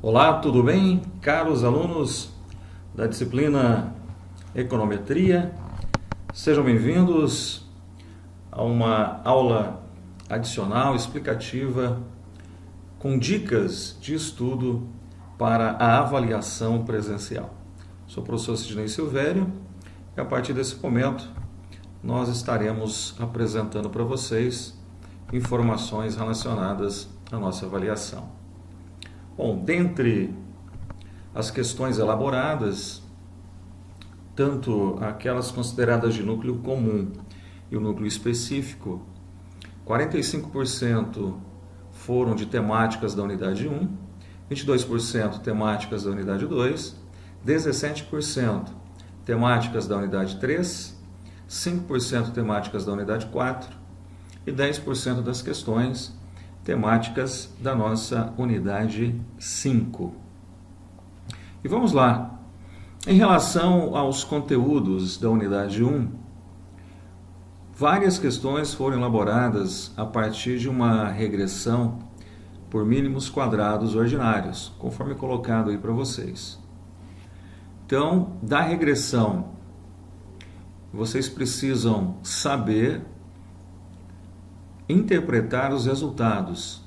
Olá, tudo bem? Caros alunos da disciplina Econometria, sejam bem-vindos a uma aula adicional, explicativa, com dicas de estudo para a avaliação presencial. Sou o professor Sidney Silvério e a partir desse momento nós estaremos apresentando para vocês informações relacionadas à nossa avaliação. Bom, dentre as questões elaboradas, tanto aquelas consideradas de núcleo comum e o núcleo específico, 45% foram de temáticas da unidade 1, 22% temáticas da unidade 2, 17% temáticas da unidade 3, 5% temáticas da unidade 4 e 10% das questões temáticas da nossa unidade 5. E vamos lá. Em relação aos conteúdos da unidade 1, várias questões foram elaboradas a partir de uma regressão por mínimos quadrados ordinários, conforme colocado aí para vocês. Então, da regressão, vocês precisam saber interpretar os resultados.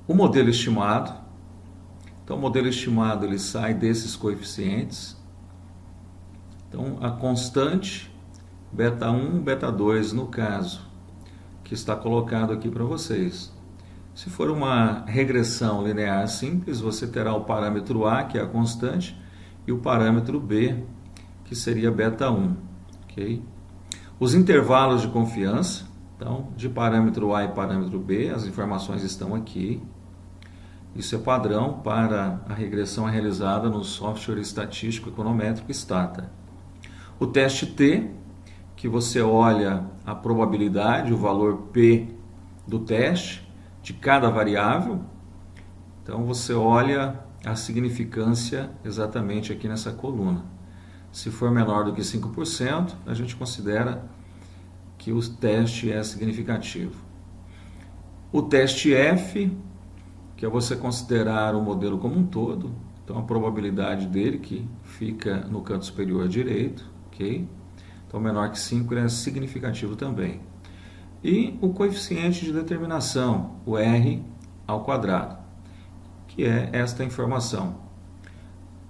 O modelo estimado, então o modelo estimado ele sai desses coeficientes. Então a constante beta 1, beta 2 no caso, que está colocado aqui para vocês. Se for uma regressão linear simples, você terá o parâmetro A, que é a constante, e o parâmetro B, que seria beta 1. Okay? Os intervalos de confiança, então, de parâmetro A e parâmetro B, as informações estão aqui. Isso é padrão para a regressão realizada no software estatístico econométrico Stata. O teste T, que você olha a probabilidade, o valor P do teste, de cada variável. Então, você olha a significância exatamente aqui nessa coluna. Se for menor do que 5%, a gente considera que o teste é significativo. O teste F, que é você considerar o modelo como um todo, então a probabilidade dele que fica no canto superior direito, ok? Então menor que 5 ele é significativo também. E o coeficiente de determinação, o R ao quadrado, que é esta informação.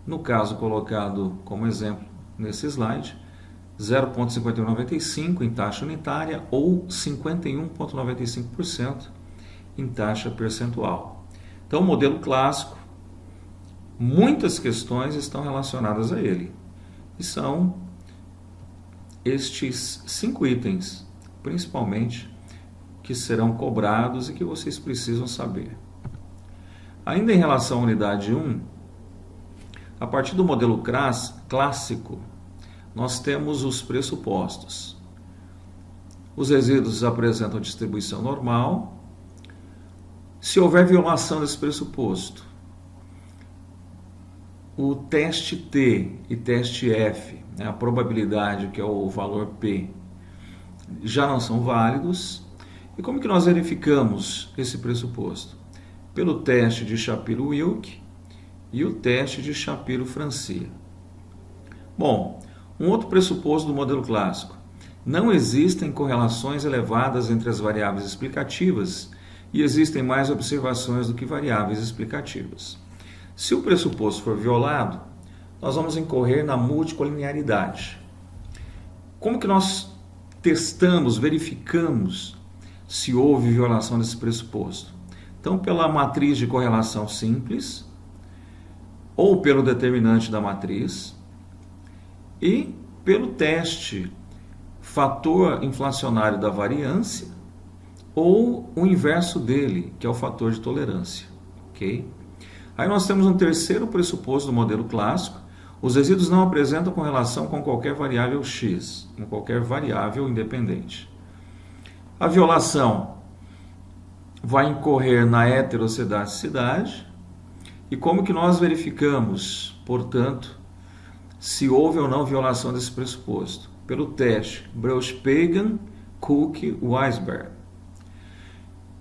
No caso colocado como exemplo nesse slide, 0,5195 em taxa unitária ou 51,95% em taxa percentual. Então, o modelo clássico, muitas questões estão relacionadas a ele. E são estes 5 itens, principalmente, que serão cobrados e que vocês precisam saber. Ainda em relação à unidade 1, a partir do modelo clássico, nós temos os pressupostos. Os resíduos apresentam distribuição normal. Se houver violação desse pressuposto, o teste T e teste F, né, a probabilidade, que é o valor P, já não são válidos. E como que nós verificamos esse pressuposto? Pelo teste de Shapiro-Wilk e o teste de Shapiro-Francia. Bom, um outro pressuposto do modelo clássico: não existem correlações elevadas entre as variáveis explicativas e existem mais observações do que variáveis explicativas. Se o pressuposto for violado, nós vamos incorrer na multicolinearidade. Como que nós testamos, verificamos se houve violação desse pressuposto? Então, pela matriz de correlação simples ou pelo determinante da matriz, e pelo teste fator inflacionário da variância ou o inverso dele, que é o fator de tolerância. Okay? Aí nós temos um terceiro pressuposto do modelo clássico: os resíduos não apresentam correlação com qualquer variável x, com qualquer variável independente. A violação vai incorrer na heterocedaticidade. E como que nós verificamos, portanto, se houve ou não violação desse pressuposto? Pelo teste Breusch-Pagan, Cook, Weisberg.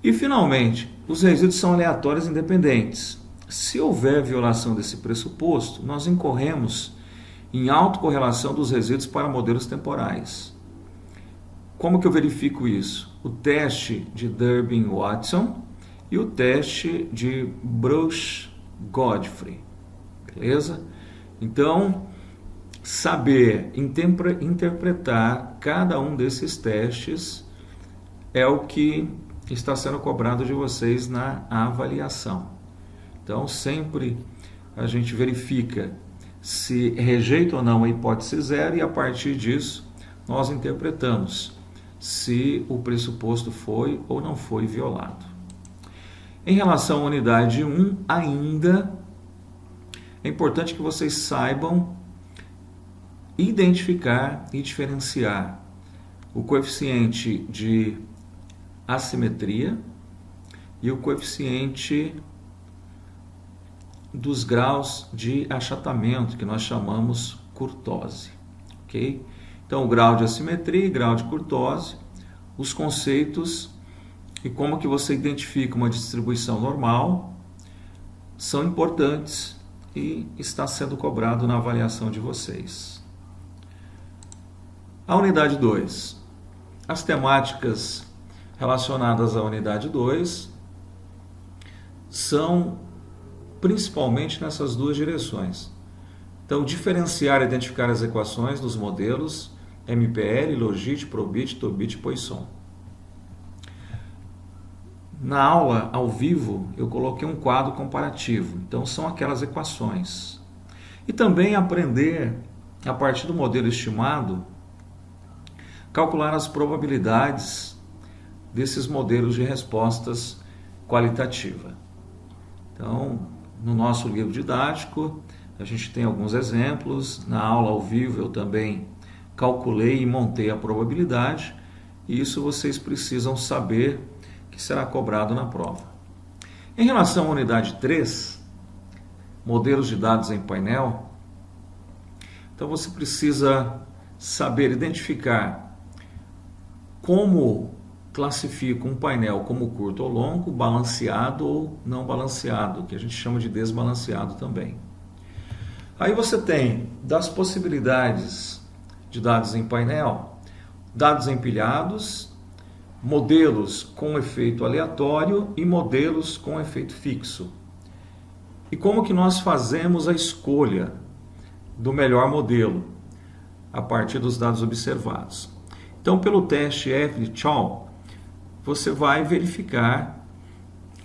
E, finalmente, os resíduos são aleatórios independentes. Se houver violação desse pressuposto, nós incorremos em autocorrelação dos resíduos para modelos temporais. Como que eu verifico isso? O teste de Durbin-Watson e o teste de Bruch-Godfrey. Beleza? Então, saber interpretar cada um desses testes é o que está sendo cobrado de vocês na avaliação. Então, sempre a gente verifica se rejeita ou não a hipótese zero e, a partir disso, nós interpretamos se o pressuposto foi ou não foi violado. Em relação à unidade 1, ainda é importante que vocês saibam identificar e diferenciar o coeficiente de assimetria e o coeficiente dos graus de achatamento, que nós chamamos curtose. Ok? Então, o grau de assimetria e grau de curtose, os conceitos e como que você identifica uma distribuição normal são importantes e está sendo cobrado na avaliação de vocês. A unidade 2. As temáticas relacionadas à unidade 2 são principalmente nessas duas direções. Então, diferenciar e identificar as equações dos modelos MPL, Logit, Probit, Tobit e Poisson. Na aula, ao vivo, eu coloquei um quadro comparativo. Então, são aquelas equações. E também aprender, a partir do modelo estimado, calcular as probabilidades desses modelos de respostas qualitativa. Então, no nosso livro didático, a gente tem alguns exemplos. Na aula ao vivo, eu também calculei e montei a probabilidade. E isso vocês precisam saber que será cobrado na prova. Em relação à unidade 3, modelos de dados em painel, então você precisa saber identificar como classifica um painel como curto ou longo, balanceado ou não balanceado, que a gente chama de desbalanceado também. Aí você tem, das possibilidades de dados em painel, dados empilhados, modelos com efeito aleatório e modelos com efeito fixo. E como que nós fazemos a escolha do melhor modelo a partir dos dados observados? Então, pelo teste F de Chow, você vai verificar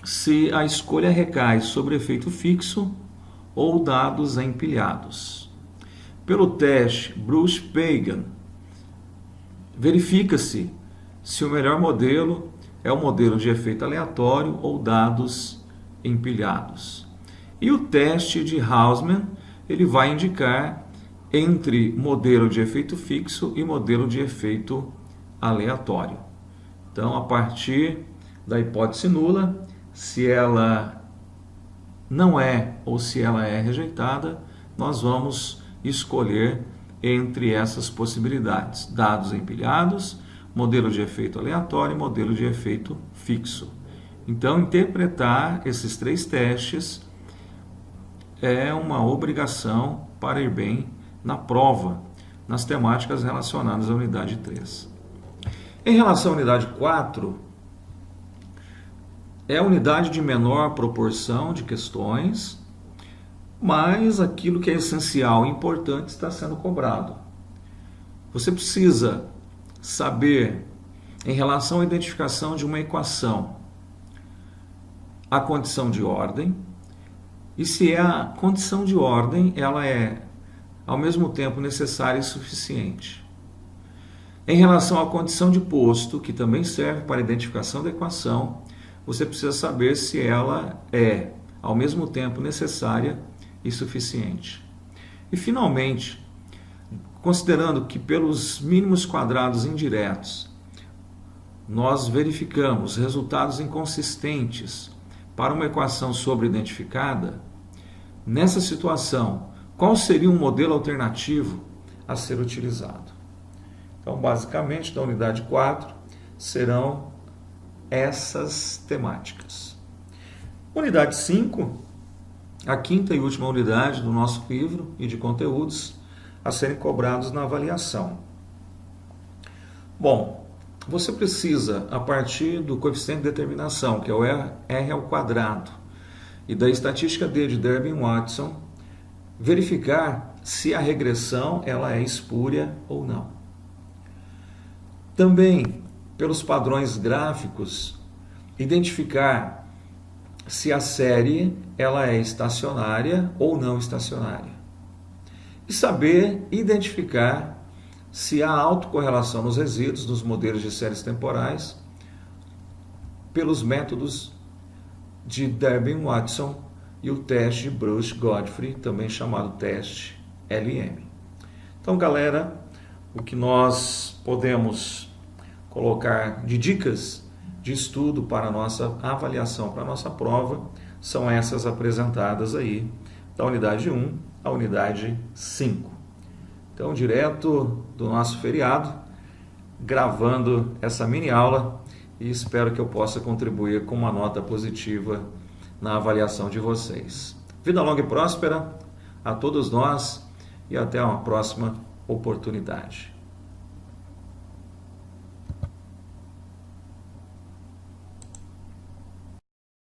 se a escolha recai sobre efeito fixo ou dados empilhados. Pelo teste Bruch-Pagan, verifica-se se o melhor modelo é o modelo de efeito aleatório ou dados empilhados. E o teste de Hausman, ele vai indicar entre modelo de efeito fixo e modelo de efeito aleatório. Então, a partir da hipótese nula, se ela não é ou se ela é rejeitada, nós vamos escolher entre essas possibilidades: dados empilhados, modelo de efeito aleatório e modelo de efeito fixo. Então, interpretar esses três testes é uma obrigação para ir bem na prova, nas temáticas relacionadas à unidade 3. Em relação à unidade 4, é a unidade de menor proporção de questões, mas aquilo que é essencial e importante está sendo cobrado. Você precisa saber, em relação à identificação de uma equação, a condição de ordem, e se a condição de ordem ela é, ao mesmo tempo, necessária e suficiente. Em relação à condição de posto, que também serve para a identificação da equação, você precisa saber se ela é, ao mesmo tempo, necessária e suficiente. E, finalmente, considerando que pelos mínimos quadrados indiretos nós verificamos resultados inconsistentes para uma equação sobreidentificada, nessa situação, qual seria um modelo alternativo a ser utilizado? Então, basicamente, da unidade 4 serão essas temáticas. Unidade 5 a quinta e última unidade do nosso livro e de conteúdos a serem cobrados na avaliação. Bom, você precisa, a partir do coeficiente de determinação, que é o R ao quadrado, e da estatística D de Durbin-Watson, verificar se a regressão ela é espúria ou não. Também, pelos padrões gráficos, identificar se a série ela é estacionária ou não estacionária. E saber identificar se há autocorrelação nos resíduos dos modelos de séries temporais pelos métodos de Durbin-Watson e o teste de Brush-Godfrey, também chamado teste LM. Então, galera, o que nós podemos colocar de dicas de estudo para a nossa avaliação, para a nossa prova, são essas apresentadas aí, da unidade 1 à unidade 5. Então, direto do nosso feriado, gravando essa mini aula e espero que eu possa contribuir com uma nota positiva na avaliação de vocês. Vida longa e próspera a todos nós e até uma próxima oportunidade.